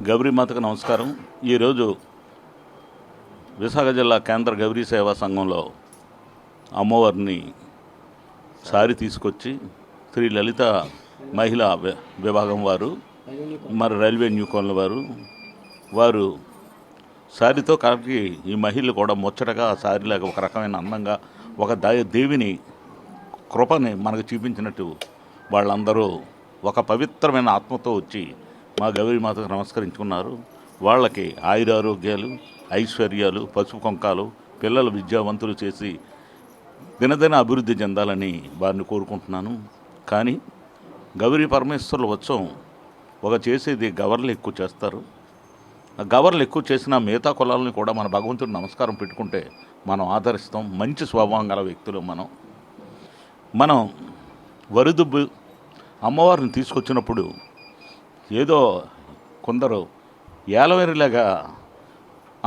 గౌరీమాతకు నమస్కారం. ఈరోజు విశాఖ జిల్లా కేంద్ర గౌరీ సేవా సంఘంలో అమ్మవారిని సారి తీసుకొచ్చి శ్రీ లలిత మహిళా విభాగం వారు మరి రైల్వే న్యూ కాలనీ వారు సారితో కాబట్టి ఈ మహిళలు కూడా ముచ్చటగా సారిలాగా ఒక రకమైన అందంగా ఒక దేవిని కృపని మనకు చూపించినట్టు వాళ్ళందరూ ఒక పవిత్రమైన ఆత్మతో వచ్చి మా గౌరీమాతకు నమస్కరించుకున్నారు. వాళ్ళకి ఆయురారోగ్యాలు, ఐశ్వర్యాలు, పసుపు కొంకాలు, పిల్లలు విద్యావంతులు చేసి దినదిన అభివృద్ధి చెందాలని వారిని కోరుకుంటున్నాను. కానీ గౌరీ పరమేశ్వరుల ఉత్సవం ఒక చేసేది గవర్లు ఎక్కువ చేస్తారు. ఆ గవర్లు ఎక్కువ చేసిన మిగతా కులాలని కూడా మన భగవంతుడిని నమస్కారం పెట్టుకుంటే మనం ఆదరిస్తాం. మంచి స్వభావం గల వ్యక్తులు మనం వరుదుబ్బు అమ్మవారిని తీసుకొచ్చినప్పుడు ఏదో కొందరు ఏలవేరిలాగా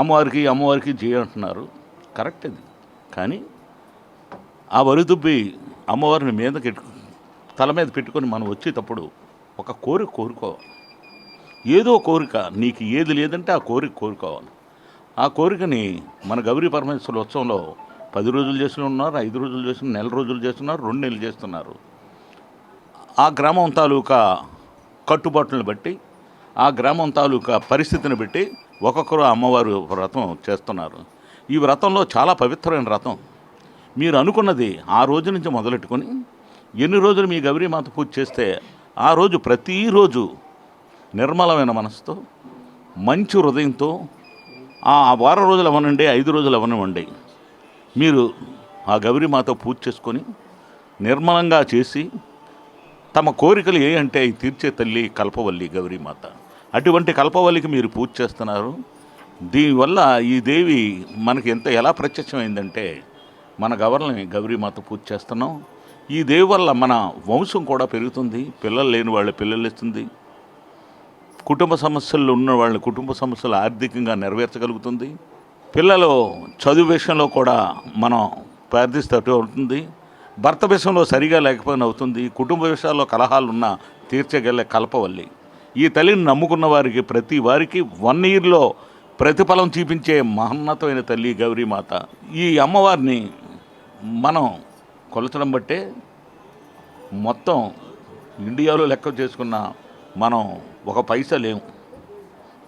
అమ్మవారికి చేయంటున్నారు. కరెక్ట్ అది. కానీ ఆ వరుదుబ్బి అమ్మవారిని తల మీద పెట్టుకొని మనం వచ్చేటప్పుడు ఒక కోరుకోవాలి. ఏదో కోరిక నీకు ఏది లేదంటే ఆ కోరుకోవాలి. ఆ కోరికని మన గౌరీ పరమేశ్వర ఉత్సవంలో 10 రోజులు చేసిన ఉన్నారు, 5 రోజులు చేసిన, నెల రోజులు చేస్తున్నారు, 2 నెలలు చేస్తున్నారు. ఆ గ్రామం తాలూకా కట్టుబాట్లను బట్టి, ఆ గ్రామం తాలూకా పరిస్థితిని బట్టి ఒక్కొక్కరు అమ్మవారు వ్రతం చేస్తున్నారు. ఈ వ్రతంలో చాలా పవిత్రమైన వ్రతం. మీరు అనుకున్నది ఆ రోజు నుంచి మొదలెట్టుకొని ఎన్ని రోజులు మీ గౌరీమాత పూజ చేస్తే ఆ రోజు ప్రతిరోజు నిర్మలమైన మనసుతో, మంచి హృదయంతో, ఆ వారం రోజులు అవనండి, 5 రోజులు అవనివ్వండి, మీరు ఆ గౌరీమాత పూజ చేసుకొని నిర్మలంగా చేసి తమ కోరికలు అంటే తీర్చే తల్లి కల్పవల్లి గౌరీమాత. అటువంటి కల్పవల్లికి మీరు పూజ చేస్తున్నారు. దీనివల్ల ఈ దేవి మనకి ఎలా ప్రత్యక్షమైందంటే మన గౌరీమాత పూజ చేస్తున్నాం. ఈ దేవి వల్ల మన వంశం కూడా పెరుగుతుంది. పిల్లలు లేని వాళ్ళు పిల్లలు ఇస్తుంది. కుటుంబ సమస్యలు ఉన్న వాళ్ళ కుటుంబ సమస్యలు ఆర్థికంగా నెరవేర్చగలుగుతుంది. పిల్లలు చదువు విషయంలో కూడా మనం ప్రార్థిస్తూ అవుతుంది. భర్త విషయంలో సరిగా లేకపోయినా అవుతుంది. కుటుంబ విషయాల్లో కలహాలున్నా తీర్చగల కల్పవల్లి. ఈ తల్లిని నమ్ముకున్న వారికి ప్రతి వారికి 1 ఇయర్లో ప్రతిఫలం చూపించే మహోన్నతమైన తల్లి గౌరీమాత. ఈ అమ్మవారిని మనం కొలచడం బట్టే మొత్తం ఇండియాలో లెక్క చేసుకున్న మనం ఒక పైసా లేము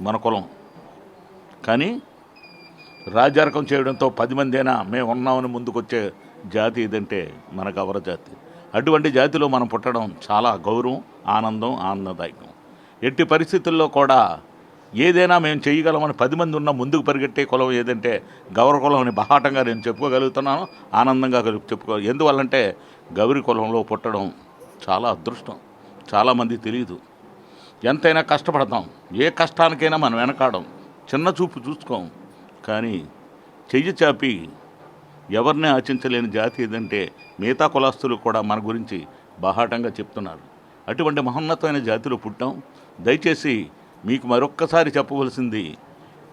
మన కులం. కానీ రాజార్కం చేయడంతో 10 మంది అయినా మేము ఉన్నామని ముందుకొచ్చే జాతి ఏదంటే మన గౌర జాతి. అటువంటి జాతిలో మనం పుట్టడం చాలా గౌరవం, ఆనందదాయకం. ఎట్టి పరిస్థితుల్లో కూడా ఏదైనా మేము చేయగలమని 10 మంది ఉన్న ముందుకు పరిగెట్టే కులం ఏదంటే గౌర కులం అని బహాటంగా నేను చెప్పుకోగలుగుతున్నాను, ఆనందంగా ఎందువల్లంటే గౌరీ కులంలో పుట్టడం చాలా అదృష్టం. చాలామంది తెలియదు. ఎంతైనా కష్టపడతాం, ఏ కష్టానికైనా మనం వెనకాడం, చిన్న చూపు చూసుకోం. కానీ చెయ్యి చాపి ఎవరిని ఆశించలేని జాతి ఏదంటే మిగతా కులస్తులు కూడా మన గురించి బాహాటంగా చెప్తున్నారు. అటువంటి మహోన్నతమైన జాతిలో పుట్టాం. దయచేసి మీకు మరొక్కసారి చెప్పవలసింది,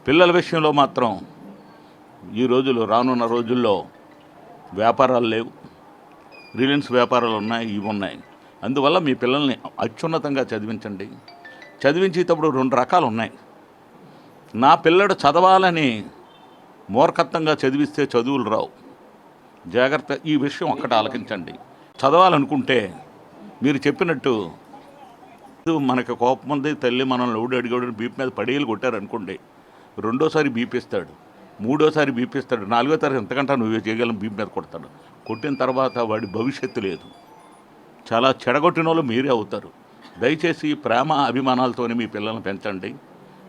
పిల్లల విషయంలో మాత్రం రానున్న రోజుల్లో వ్యాపారాలు లేవు. రిలయన్స్ వ్యాపారాలు ఉన్నాయి, ఇవి ఉన్నాయి. అందువల్ల మీ పిల్లల్ని అత్యున్నతంగా చదివించండి. చదివించేటప్పుడు 2 రకాలు ఉన్నాయి. నా పిల్లడు చదవాలని మూర్ఖత్వంగా చదివిస్తే చదువులు రావు. జాగ్రత్త, ఈ విషయం ఒక్కటి ఆలకించండి. చదవాలనుకుంటే మీరు చెప్పినట్టు మనకు కోపం ఉంది, తల్లి మనల్ని అడిగాడు బీపీ మీద పడేలు కొట్టారనుకోండి, 2వ బీపిస్తాడు, 3వ బీపిస్తాడు, 4వ తరగతి ఎంతకంటే నువ్వే చేయగలం బీపీ మీద కొడతాడు. కొట్టిన తర్వాత వాడి భవిష్యత్తు లేదు. చాలా చెడగొట్టిన వాళ్ళు మీరే అవుతారు. దయచేసి ప్రేమ అభిమానాలతోనే మీ పిల్లల్ని పెంచండి,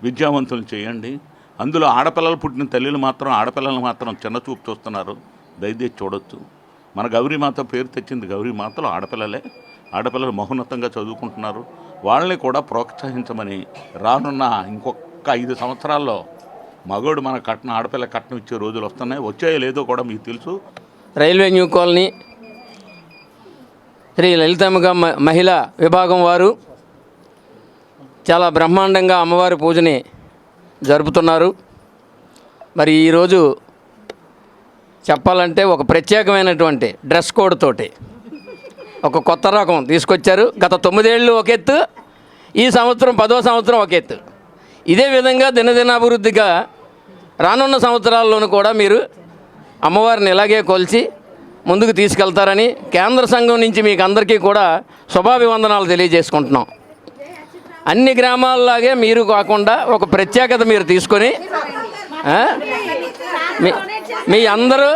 విద్యావంతులు చేయండి. అందులో ఆడపిల్లలు పుట్టిన ఆడపిల్లలు మాత్రం చిన్న చూపు చూస్తున్నారు. దయచేసి చూడొచ్చు. మన గౌరీమాత పేరు తెచ్చింది గౌరీమాతలు ఆడపిల్లలు మహోన్నతంగా చదువుకుంటున్నారు. వాళ్ళని కూడా ప్రోత్సహించమని, రానున్న ఇంకొక 5 సంవత్సరాల్లో మగోడు మన ఆడపిల్ల కట్నం ఇచ్చే రోజులు వస్తున్నాయి. వచ్చాయో లేదో కూడా మీకు తెలుసు. Railway new colony Shri Lalithamma మహిళా విభాగం వారు చాలా బ్రహ్మాండంగా అమ్మవారి పూజని జరుపుతున్నారు. మరి ఈరోజు చెప్పాలంటే ఒక ప్రత్యేకమైనటువంటి డ్రెస్ కోడ్ తోటి ఒక కొత్త రకం తీసుకొచ్చారు. గత 9 ఏళ్ళు ఒక ఎత్తు, ఈ సంవత్సరం 10వ సంవత్సరం ఒక ఎత్తు. ఇదే విధంగా దినదినాభివృద్ధిగా రానున్న సంవత్సరాల్లోనూ కూడా మీరు అమ్మవారిని ఇలాగే కొలిచి ముందుకు తీసుకెళ్తారని కేంద్ర సంఘం నుంచి మీకు అందరికీ కూడా శుభాభివందనాలు తెలియజేసుకుంటున్నాం. అన్ని గ్రామాల్లాగే మీరు కాకుండా ఒక ప్రత్యేకత మీరు తీసుకొని మీ అందరూ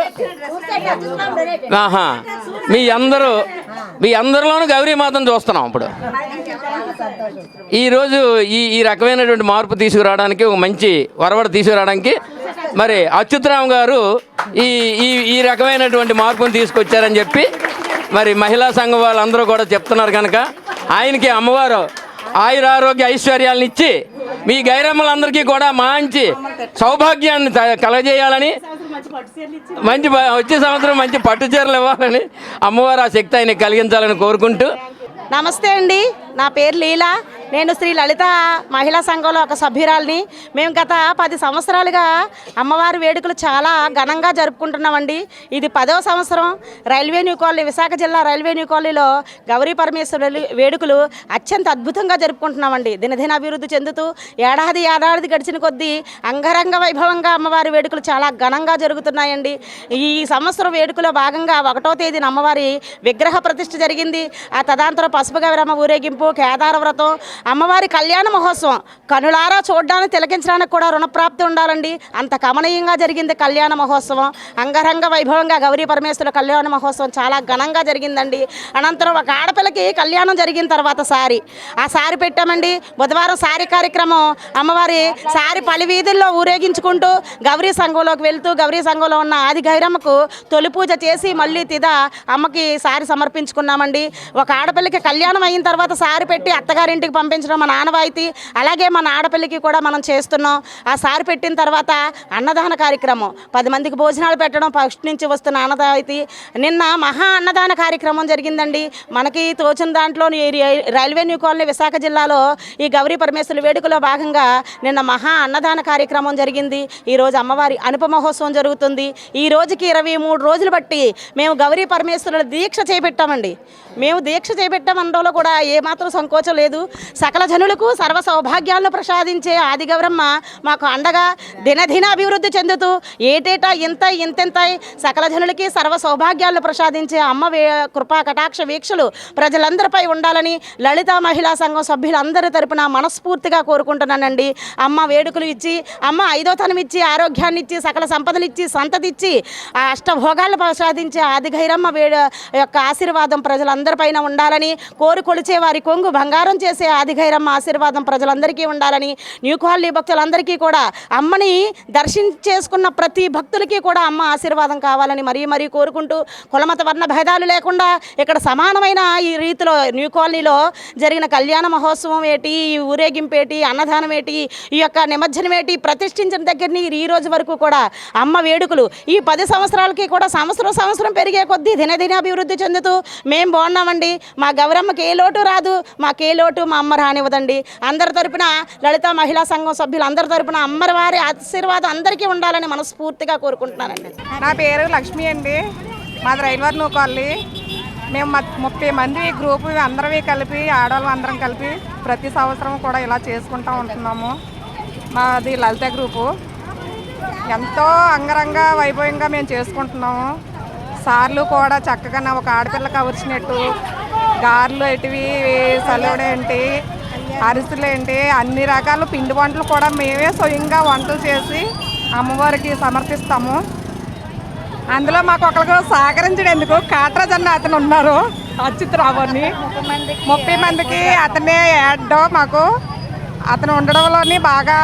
మీ అందరిలోనూ గౌరీమాతను చూస్తున్నాం. ఇప్పుడు ఈరోజు ఈ రకమైనటువంటి మార్పు తీసుకురావడానికి, ఒక మంచి వరవడ తీసుకురావడానికి మరి అచ్యుతరామ్ గారు ఈ రకమైనటువంటి మార్పును తీసుకొచ్చారని చెప్పి మరి మహిళా సంఘం వాళ్ళందరూ కూడా చెప్తున్నారు. కనుక ఆయనకి అమ్మవారు ఆయురారోగ్య ఐశ్వర్యాలను ఇచ్చి మీ గైరమ్మలందరికీ కూడా మంచి సౌభాగ్యాన్ని కలగజేయాలని, వచ్చే సంవత్సరం మంచి పట్టు చీరలు ఇవ్వాలని అమ్మవారు ఆ శక్తి ఆయనకి కలిగించాలని కోరుకుంటూ. నమస్తే అండి, నా పేరు లీలా. నేను శ్రీ లలిత మహిళా సంఘంలో ఒక సభ్యురాలిని. మేము గత 10 సంవత్సరాలుగా అమ్మవారి వేడుకలు చాలా ఘనంగా జరుపుకుంటున్నామండి. ఇది 10వ సంవత్సరం. రైల్వే న్యూ కాలనీ, విశాఖ జిల్లా రైల్వే న్యూ కాలనీలో గౌరీ పరమేశ్వరి వేడుకలు అత్యంత అద్భుతంగా జరుపుకుంటున్నామండి. దినదిన అభివృద్ధి చెందుతూ ఏడాది గడిచిన కొద్దీ అంగరంగ వైభవంగా అమ్మవారి వేడుకలు చాలా ఘనంగా జరుగుతున్నాయండి. ఈ సంవత్సరం వేడుకలో భాగంగా 1వ తేదీన అమ్మవారి విగ్రహ ప్రతిష్ఠ జరిగింది. ఆ తదనంతరం పసుపు గౌరమ్మ ఊరేగింపు, కేదార వ్రతం, అమ్మవారి కళ్యాణ మహోత్సవం కనులారా చూడడానికి, తిలకించడానికి కూడా రుణప్రాప్తి ఉండాలండి. అంత కమనీయంగా జరిగింది కళ్యాణ మహోత్సవం. అంగరంగ వైభవంగా గౌరీ పరమేశ్వర కళ్యాణ మహోత్సవం చాలా ఘనంగా జరిగిందండి. అనంతరం ఒక ఆడపిల్లకి కళ్యాణం జరిగిన తర్వాత ఆ సారి పెట్టామండి. బుధవారం సారి కార్యక్రమం, అమ్మవారి సారి పలి వీధుల్లో ఊరేగించుకుంటూ గౌరీ సంఘంలోకి వెళ్తూ గౌరీ సంఘంలో ఉన్న ఆది గౌరమ్మకు తొలి పూజ చేసి మళ్ళీ అమ్మకి సారి సమర్పించుకున్నామండి. ఒక ఆడపిల్లకి కళ్యాణం అయిన తర్వాత సారి పెట్టి అత్తగారింటికి పంపించడం మన ఆనవాయితీ. అలాగే మన ఆడపిల్లకి కూడా మనం చేస్తున్నాం. ఆ సారి పెట్టిన తర్వాత అన్నదాన కార్యక్రమం, 10 మందికి భోజనాలు పెట్టడం ఫస్ట్ నుంచి వస్తున్న ఆనవాయితీ. నిన్న మహా అన్నదాన కార్యక్రమం జరిగిందండి. మనకి తోచిన దాంట్లో రైల్వే న్యూ కాలనీ విశాఖ జిల్లాలో ఈ గౌరీ పరమేశ్వరి వేడుకలో భాగంగా నిన్న మహా అన్నదాన కార్యక్రమం జరిగింది. ఈరోజు అమ్మవారి అనుప మహోత్సవం జరుగుతుంది. ఈ రోజుకి 23 రోజులు బట్టి మేము గౌరీ పరమేశ్వరుల దీక్ష చేపట్టామండి. మేము దీక్ష చేపట్టామనడంలో కూడా ఏమాత్రం సంకోచం లేదు. సకల జనులకు సర్వ సౌభాగ్యాలను ప్రసాదించే ఆది గౌరమ్మ మాకు అండగా దినదిన అభివృద్ధి చెందుతూ ఏటేటా ఇంత సకల జనులకి సర్వ సౌభాగ్యాలను ప్రసాదించే అమ్మ కృపా కటాక్ష వీక్షలు ప్రజలందరిపై ఉండాలని లలిత మహిళా సంఘం సభ్యులందరి తరపున మనస్ఫూర్తిగా కోరుకుంటున్నానండి. అమ్మ వేడుకలు ఇచ్చి, అమ్మ 5వ తనం ఇచ్చి, ఆరోగ్యాన్ని ఇచ్చి, సకల సంపదలు ఇచ్చి, సంతతి ఇచ్చి, ఆ అష్టభోగాలను ప్రసాదించే ఆది గౌరమ్మ యొక్క ఆశీర్వాదం ప్రజలందరిపైన ఉండాలని, కోరి కొలిచే వారి కొంగు బంగారం చేసే ఆది గౌరమ్మ ఆశీర్వాదం ప్రజలందరికీ ఉండాలని, న్యూ కాలనీ భక్తులందరికీ కూడా అమ్మని దర్శించేసుకున్న ప్రతి భక్తులకి కూడా అమ్మ ఆశీర్వాదం కావాలని మరీ కోరుకుంటూ, కులమత వర్ణ భేదాలు లేకుండా ఇక్కడ సమానమైన ఈ రీతిలో న్యూ కాలనీలో జరిగిన కళ్యాణ మహోత్సవం ఏంటి, ఈ ఊరేగింపు ఏంటి, అన్నదానం ఏంటి, ఈ యొక్క నిమజ్జనం ఏంటి, ప్రతిష్ఠించిన దగ్గర ఈ రోజు వరకు కూడా అమ్మ వేడుకలు ఈ 10 సంవత్సరాలకి కూడా సంవత్సరం పెరిగే కొద్దీ దినదిన అభివృద్ధి చెందుతూ మేము బాగున్నామండి. మా గౌరమ్మకి ఏ లోటు రాదు, మాకే లోటు మా అమ్మ రానివ్వదండి. అందరి తరపున లలిత మహిళా సంఘం సభ్యులందరి తరపున అమ్మవారి ఆశీర్వాదం అందరికీ ఉండాలని మనస్ఫూర్తిగా కోరుకుంటున్నానండి. నా పేరు లక్ష్మి అండి, మాది రైల్వే న్యూ కాలనీ. మేము 30 మంది గ్రూపు అందరూ కలిపి, ఆడవాళ్ళు అందరం కలిపి ప్రతి సంవత్సరం కూడా ఇలా చేసుకుంటూ ఉంటున్నాము. మాది లలిత గ్రూపు. ఎంతో అంగరంగ వైభవంగా మేము చేసుకుంటున్నాము. సార్లు కూడా చక్కగా ఒక ఆడపిల్లకి వచ్చినట్టు గారెలు ఏంటివి, సలవుడు ఏంటి, అరిసెలు ఏంటి, అన్ని రకాల పిండి వంటలు కూడా మేమే స్వయంగా వంటలు చేసి అమ్మవారికి సమర్పిస్తాము. అందులో మాకు ఒకరికి సహకరించడానికి కాట్రాజ్ అన్న అతను ఉన్నారు, అచ్యుతరావు అని. 30 మందికి అతనే యాడ్. మాకు అతను ఉండడంలోని బాగా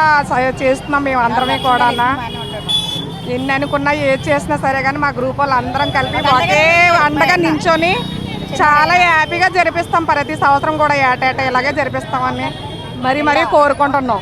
చేస్తున్నాం మేము అందరమే కూడా. ఎన్ని అనుకున్నా ఏది చేసినా సరే కానీ మా గ్రూప్ వాళ్ళు అందరం కలిపి ఒకే అండగా నించొని చాలా హ్యాపీగా జరిపిస్తాం. ప్రతి సంవత్సరం కూడా ఏటేటా ఇలాగే జరిపిస్తామని మరీ కోరుకుంటున్నాం.